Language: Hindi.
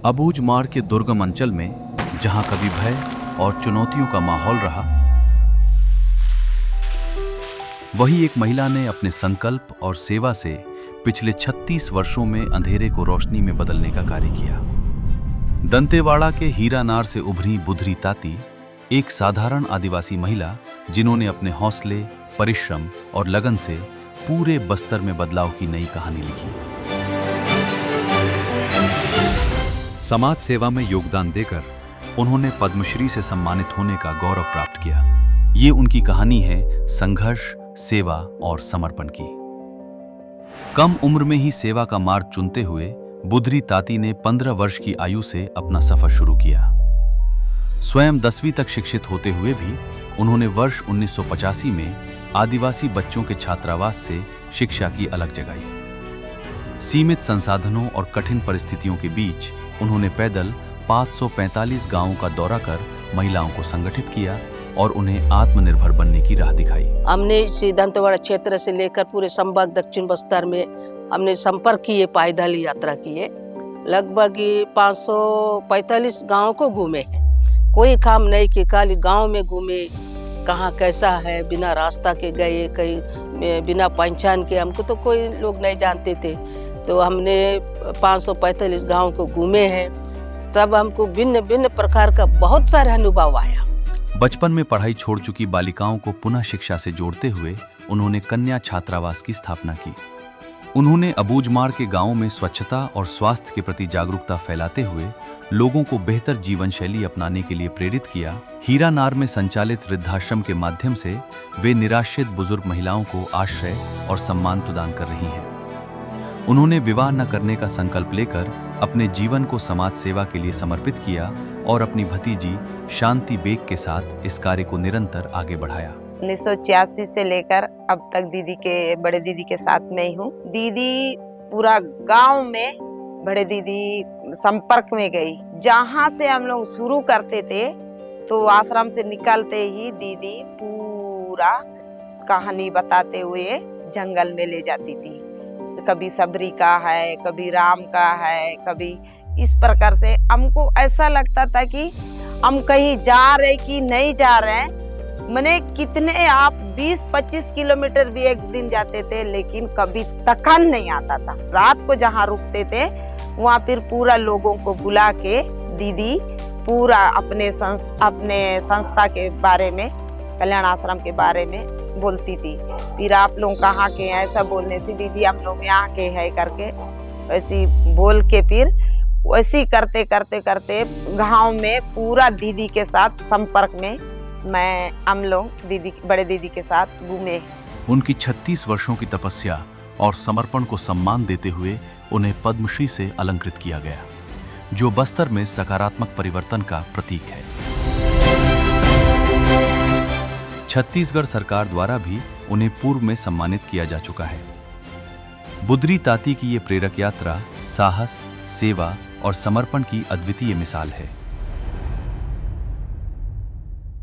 अबूझमाड़ के दुर्गम अंचल में, जहां कभी भय और चुनौतियों का माहौल रहा, वही एक महिला ने अपने संकल्प और सेवा से पिछले 36 वर्षों में अंधेरे को रोशनी में बदलने का कार्य किया। दंतेवाड़ा के हीरानार से उभरी बुधरी ताती एक साधारण आदिवासी महिला, जिन्होंने अपने हौसले, परिश्रम और लगन से पूरे बस्तर में बदलाव की नई कहानी लिखी। समाज सेवा में योगदान देकर उन्होंने पद्मश्री से सम्मानित होने का गौरव प्राप्त किया। ये उनकी कहानी है संघर्ष, सेवा और समर्पण की। कम उम्र में ही सेवा का मार्ग चुनते हुए बुधरी ताती ने 15 वर्ष की आयु से अपना सफर शुरू किया। स्वयं 10वीं तक शिक्षित होते हुए भी उन्होंने वर्ष 1985 में आदिवासी बच्चों के छात्रावास से शिक्षा की अलग जगाई। सीमित संसाधनों और कठिन परिस्थितियों के बीच उन्होंने पैदल 545 गांवों का दौरा कर महिलाओं को संगठित किया और उन्हें आत्मनिर्भर बनने की राह दिखाई। हमने इसी दंतेवाड़ा क्षेत्र से लेकर पूरे संभाग दक्षिण बस्तर में हमने संपर्क किए, पायदल यात्रा किए। लगभग 545 गांवों को घूमे हैं। कोई काम नहीं कि खाली गांव में घूमे, कहाँ कैसा है, बिना रास्ता के गए, कहीं बिना पहचान के, हमको तो कोई लोग नहीं जानते थे। तो हमने 545 गांव को घूमे हैं। तब हमको भिन्न भिन्न प्रकार का बहुत सारा अनुभव आया। बचपन में पढ़ाई छोड़ चुकी बालिकाओं को पुनः शिक्षा से जोड़ते हुए उन्होंने कन्या छात्रावास की स्थापना की। उन्होंने अबूझमाड़ के गांवों में स्वच्छता और स्वास्थ्य के प्रति जागरूकता फैलाते हुए लोगों को बेहतर जीवन शैली अपनाने के लिए प्रेरित किया। हीरानार में संचालित वृद्धाश्रम के माध्यम से वे निराश्रित बुजुर्ग महिलाओं को आश्रय और सम्मान प्रदान कर रही हैं। उन्होंने विवाह न करने का संकल्प लेकर अपने जीवन को समाज सेवा के लिए समर्पित किया और अपनी भतीजी शांति बेग के साथ इस कार्य को निरंतर आगे बढ़ाया। 1986 से लेकर अब तक बड़े दीदी के साथ में ही हूँ। दीदी पूरा गांव में बड़े दीदी संपर्क में गई। जहाँ से हम लोग शुरू करते थे तो आश्रम से निकलते ही दीदी पूरा कहानी बताते हुए जंगल में ले जाती थी। कभी सबरी का है, कभी राम का है, कभी इस प्रकार से हमको ऐसा लगता था कि हम कहीं जा रहे कि नहीं जा रहे हैं। मैंने कितने आप 20-25 किलोमीटर भी एक दिन जाते थे, लेकिन कभी थकान नहीं आता था। रात को जहाँ रुकते थे वहाँ फिर पूरा लोगों को बुला के दीदी पूरा अपने संस्था के बारे में, कल्याण आश्रम के बारे में बोलती थी। फिर आप लोग कहाँ के हैं, ऐसा बोलने से दीदी हम लोग यहाँ के हैं करके ऐसी बोल के फिर वैसे करते करते करते गाँव में पूरा दीदी के साथ संपर्क में हम लोग बड़े दीदी के साथ घूमे। उनकी 36 वर्षों की तपस्या और समर्पण को सम्मान देते हुए उन्हें पद्मश्री से अलंकृत किया गया, जो बस्तर में सकारात्मक परिवर्तन का प्रतीक है। छत्तीसगढ़ सरकार द्वारा भी उन्हें पूर्व में सम्मानित किया जा चुका है। बुधरी ताती की ये प्रेरक यात्रा साहस, सेवा और समर्पण की अद्वितीय मिसाल है।